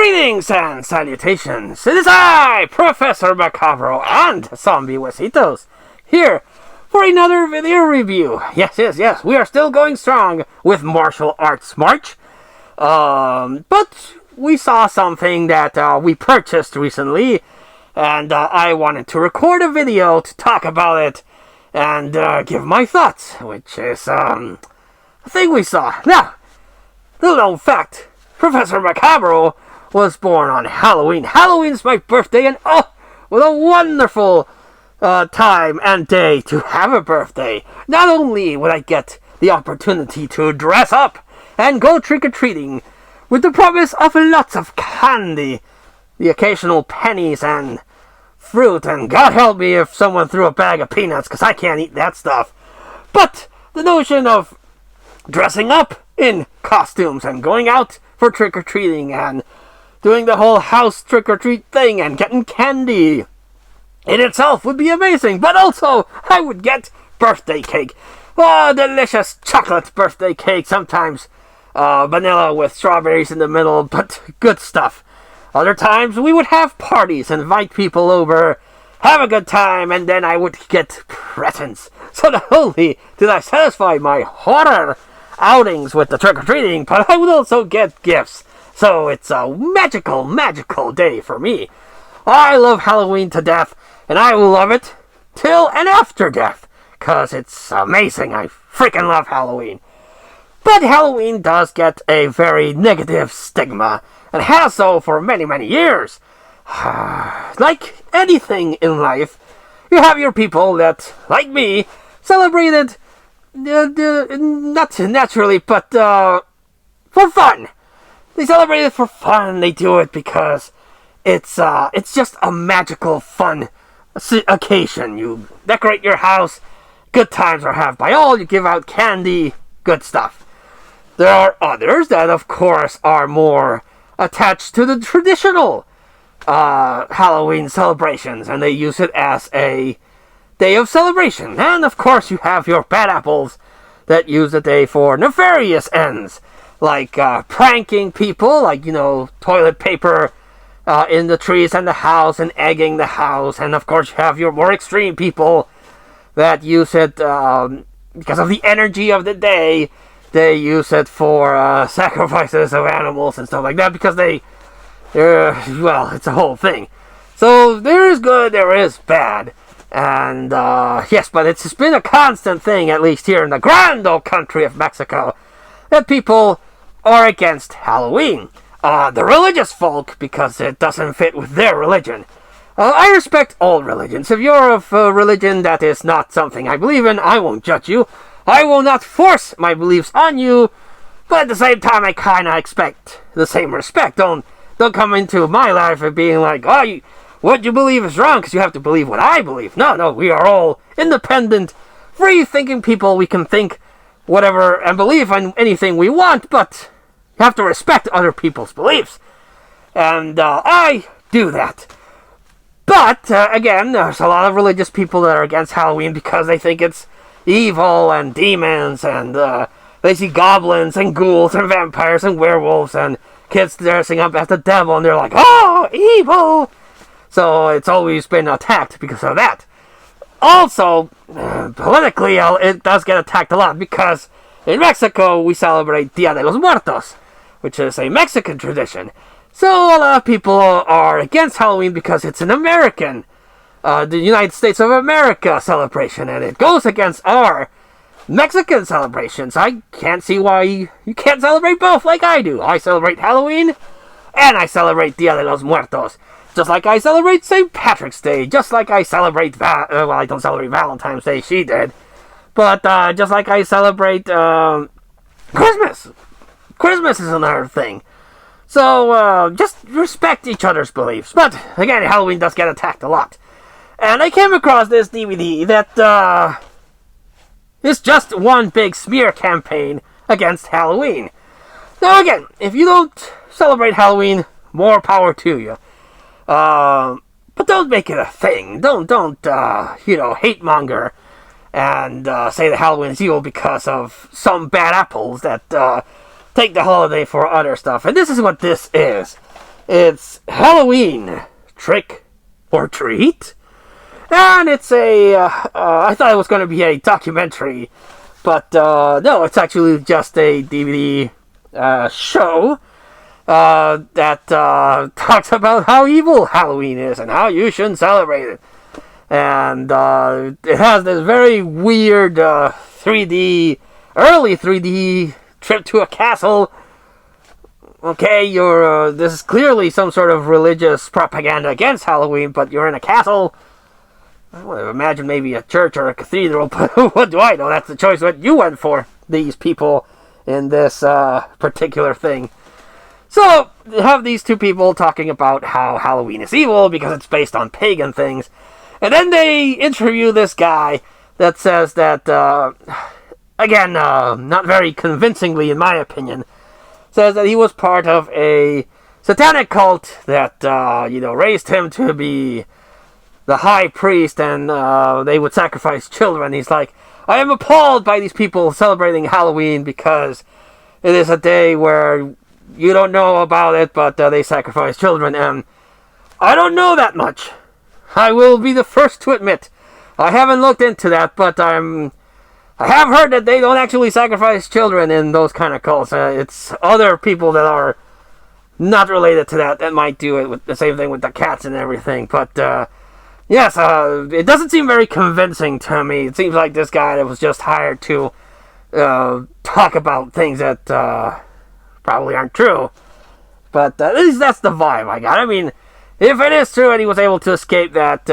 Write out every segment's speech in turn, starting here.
Greetings and salutations. It is I, Professor Macabro and Zombie Huesitos, here for another video review. Yes, we are still going strong with Martial Arts March. But we saw something that we purchased recently, and I wanted to record a video to talk about it and give my thoughts, which is a thing we saw. Now, little known fact, Professor Macabro was born on Halloween. Halloween's my birthday, and what a wonderful time and day to have a birthday. Not only would I get the opportunity to dress up and go trick-or-treating with the promise of lots of candy, the occasional pennies and fruit, and God help me if someone threw a bag of peanuts, because I can't eat that stuff. But the notion of dressing up in costumes and going out for trick-or-treating and doing the whole house trick-or-treat thing and getting candy in itself would be amazing. But also, I would get birthday cake. Oh, delicious chocolate birthday cake. Sometimes vanilla with strawberries in the middle, but good stuff. Other times, we would have parties, invite people over, have a good time, and then I would get presents. So not only did I satisfy my horror outings with the trick-or-treating, but I would also get gifts. So it's a magical day for me. I love Halloween to death, and I will love it till and after death, because it's amazing. I freaking love Halloween. But Halloween does get a very negative stigma, and has so for many years. Like anything in life, you have your people that, like me, celebrate it not naturally, but for fun. They celebrate it for fun. They do it because it's just a magical, fun occasion. You decorate your house, good times are had by all. You give out candy, good stuff. There are others that, of course, are more attached to the traditional Halloween celebrations, and they use it as a day of celebration. And, of course, you have your bad apples that use the day for nefarious ends, like pranking people, like, toilet paper in the trees and the house and egging the house. And, of course, you have your more extreme people that use it because of the energy of the day. They use it for sacrifices of animals and stuff like that, because it's a whole thing. So there is good, there is bad. And yes, but it's been a constant thing, at least here in the grand old country of Mexico, that people are against Halloween. The religious folk, because it doesn't fit with their religion. I respect all religions. If you're of a religion that is not something I believe in, I won't judge you. I will not force my beliefs on you, but at the same time, I kind of expect the same respect. Don't come into my life and being like, what you believe is wrong because you have to believe what I believe. No, we are all independent, free-thinking people. We can think whatever and believe in anything we want, but you have to respect other people's beliefs. And I do that. But, again, there's a lot of religious people that are against Halloween because they think it's evil and demons, and they see goblins and ghouls and vampires and werewolves and kids dressing up as the devil, and they're like, oh, evil! So it's always been attacked because of that. Also, politically, it does get attacked a lot, because in Mexico, we celebrate Dia de los Muertos, which is a Mexican tradition. So a lot of people are against Halloween because it's an American, the United States of America celebration, and it goes against our Mexican celebrations. I can't see why you can't celebrate both like I do. I celebrate Halloween, and I celebrate Dia de los Muertos. Just like I celebrate St. Patrick's Day, just like I celebrate, I don't celebrate Valentine's Day, she did. But just like I celebrate Christmas. Christmas is another thing. So just respect each other's beliefs. But again, Halloween does get attacked a lot. And I came across this DVD that is just one big smear campaign against Halloween. Now again, if you don't celebrate Halloween, more power to you. But don't make it a thing. Don't hate monger and say that Halloween is evil because of some bad apples that take the holiday for other stuff. And this is what this is. It's Halloween, Trick or Treat? And it's I thought it was going to be a documentary, but no, it's actually just a DVD show that talks about how evil Halloween is and how you shouldn't celebrate it. And it has this very weird 3D, early 3D trip to a castle. Okay, this is clearly some sort of religious propaganda against Halloween, but you're in a castle. I would imagine maybe a church or a cathedral, but what do I know? That's the choice that you went for, these people in this particular thing. So, you have these two people talking about how Halloween is evil because it's based on pagan things. And then they interview this guy that says that, again, not very convincingly in my opinion, says that he was part of a satanic cult that, raised him to be the high priest, and they would sacrifice children. He's like, I am appalled by these people celebrating Halloween because it is a day where you don't know about it, but they sacrifice children, and I don't know that much. I will be the first to admit. I haven't looked into that, but I have heard that they don't actually sacrifice children in those kind of cults. It's other people that are not related to that might do it, with the same thing with the cats and everything, but yes, it doesn't seem very convincing to me. It seems like this guy that was just hired to talk about things that probably aren't true. But at least that's the vibe I got. I mean, if it is true and he was able to escape that,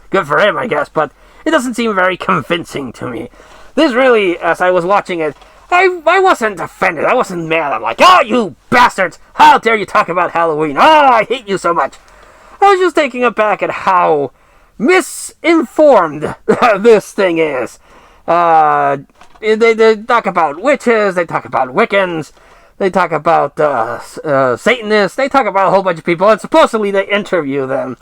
good for him, I guess. But it doesn't seem very convincing to me. This really, as I was watching it, I wasn't offended. I wasn't mad. I'm like, oh, you bastards! How dare you talk about Halloween? Oh, I hate you so much. I was just taking aback at how misinformed this thing is. They talk about witches, they talk about Wiccans, they talk about Satanists, they talk about a whole bunch of people, and supposedly they interview them.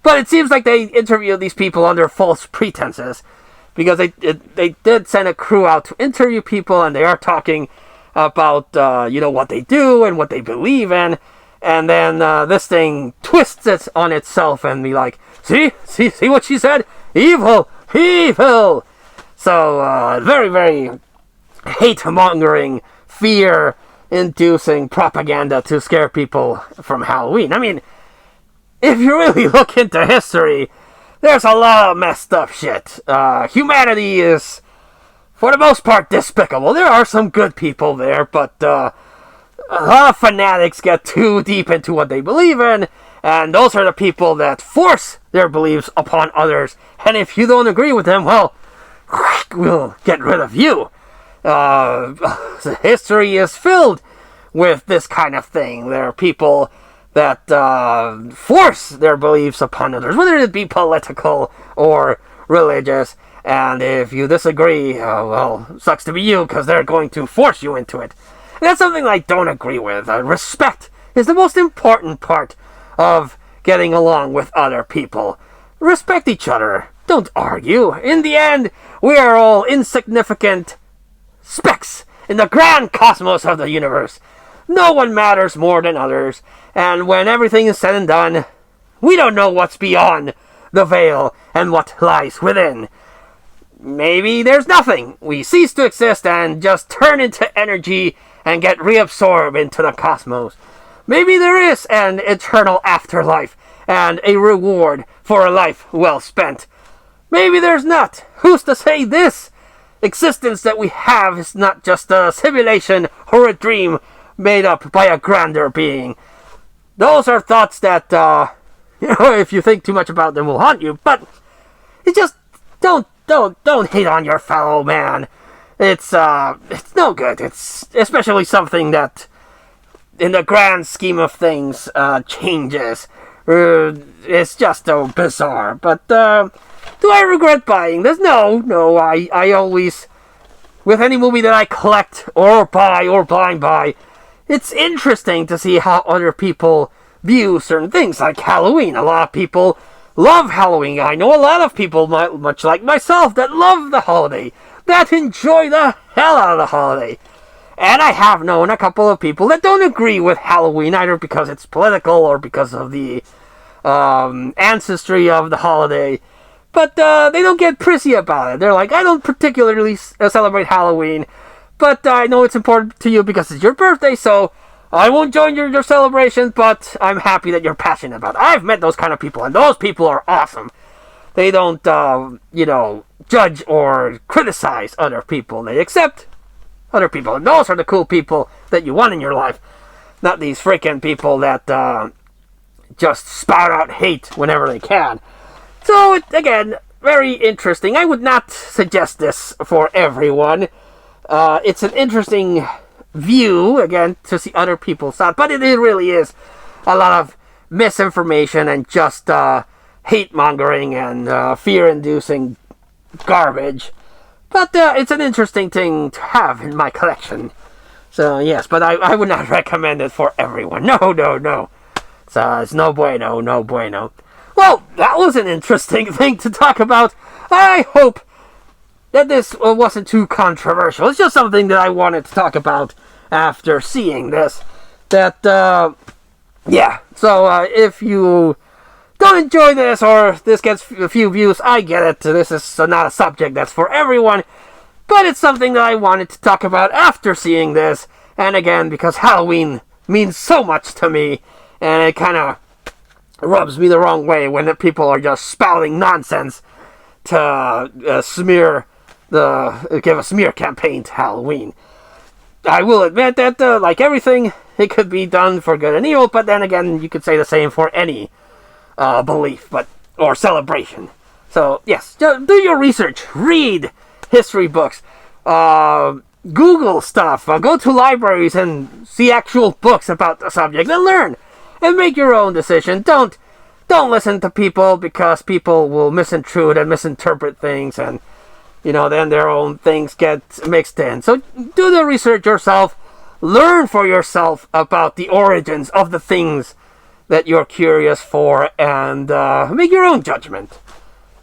But it seems like they interview these people under false pretenses, because they did send a crew out to interview people, and they are talking about what they do and what they believe in. And then this thing twists it on itself and be like, see what she said? Evil! Evil! So, very, very hate-mongering, fear-inducing propaganda to scare people from Halloween. I mean, if you really look into history, there's a lot of messed up shit. Humanity is, for the most part, despicable. There are some good people there, but a lot of fanatics get too deep into what they believe in, and those are the people that force their beliefs upon others. And if you don't agree with them, well, we'll get rid of you. History is filled with this kind of thing. There are people that force their beliefs upon others, whether it be political or religious. And if you disagree, well, sucks to be you, because they're going to force you into it. And that's something I don't agree with. Respect is the most important part of getting along with other people. Respect each other. Don't argue. In the end, we are all insignificant specks in the grand cosmos of the universe. No one matters more than others. And when everything is said and done, we don't know what's beyond the veil and what lies within. Maybe there's nothing. We cease to exist and just turn into energy and get reabsorbed into the cosmos. Maybe there is an eternal afterlife and a reward for a life well spent. Maybe there's not. Who's to say this existence that we have is not just a simulation or a dream made up by a grander being? Those are thoughts that, if you think too much about them, will haunt you. But it just don't hate on your fellow man. It's no good. It's especially something that, in the grand scheme of things, changes. It's just so bizarre. But do I regret buying this? No. I always, with any movie that I collect or buy or blind buy, it's interesting to see how other people view certain things, like Halloween. A lot of people love Halloween. I know a lot of people, much like myself, that love the holiday, that enjoy the hell out of the holiday. And I have known a couple of people that don't agree with Halloween, either because it's political or because of the ancestry of the holiday. But they don't get prissy about it. They're like, I don't particularly celebrate Halloween, but I know it's important to you because it's your birthday, so I won't join your celebration, but I'm happy that you're passionate about it. I've met those kind of people, and those people are awesome. They don't, judge or criticize other people. They accept other people. And those are the cool people that you want in your life. Not these freaking people that just spout out hate whenever they can. So, again, very interesting. I would not suggest this for everyone. It's an interesting view, again, to see other people's side. But it really is a lot of misinformation and just hate-mongering and fear-inducing garbage. But it's an interesting thing to have in my collection. So, yes, but I would not recommend it for everyone. No. So, it's no bueno. Well, that was an interesting thing to talk about. I hope that this wasn't too controversial. It's just something that I wanted to talk about after seeing this. That, yeah. So, if you don't enjoy this or this gets a few views, I get it. This is not a subject that's for everyone. But it's something that I wanted to talk about after seeing this. And again, because Halloween means so much to me. And it kind of rubs me the wrong way when the people are just spouting nonsense to give a smear campaign to Halloween. I will admit that, like everything, it could be done for good and evil, but then again, you could say the same for any belief or celebration. So, yes, do your research. Read history books. Google stuff. Go to libraries and see actual books about the subject and learn. And make your own decision. Don't listen to people, because people will misintrude and misinterpret things, and then their own things get mixed in. So do the research yourself. Learn for yourself about the origins of the things that you're curious for, and make your own judgment.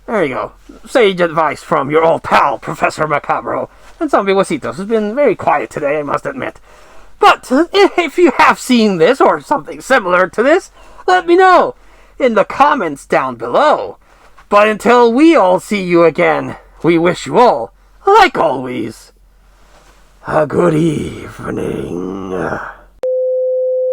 There you go. Sage advice from your old pal, Professor Macabro. And Zombie Huesitos has been very quiet today, I must admit. But if you have seen this or something similar to this, let me know in the comments down below. But until we all see you again, we wish you all, like always, a good evening.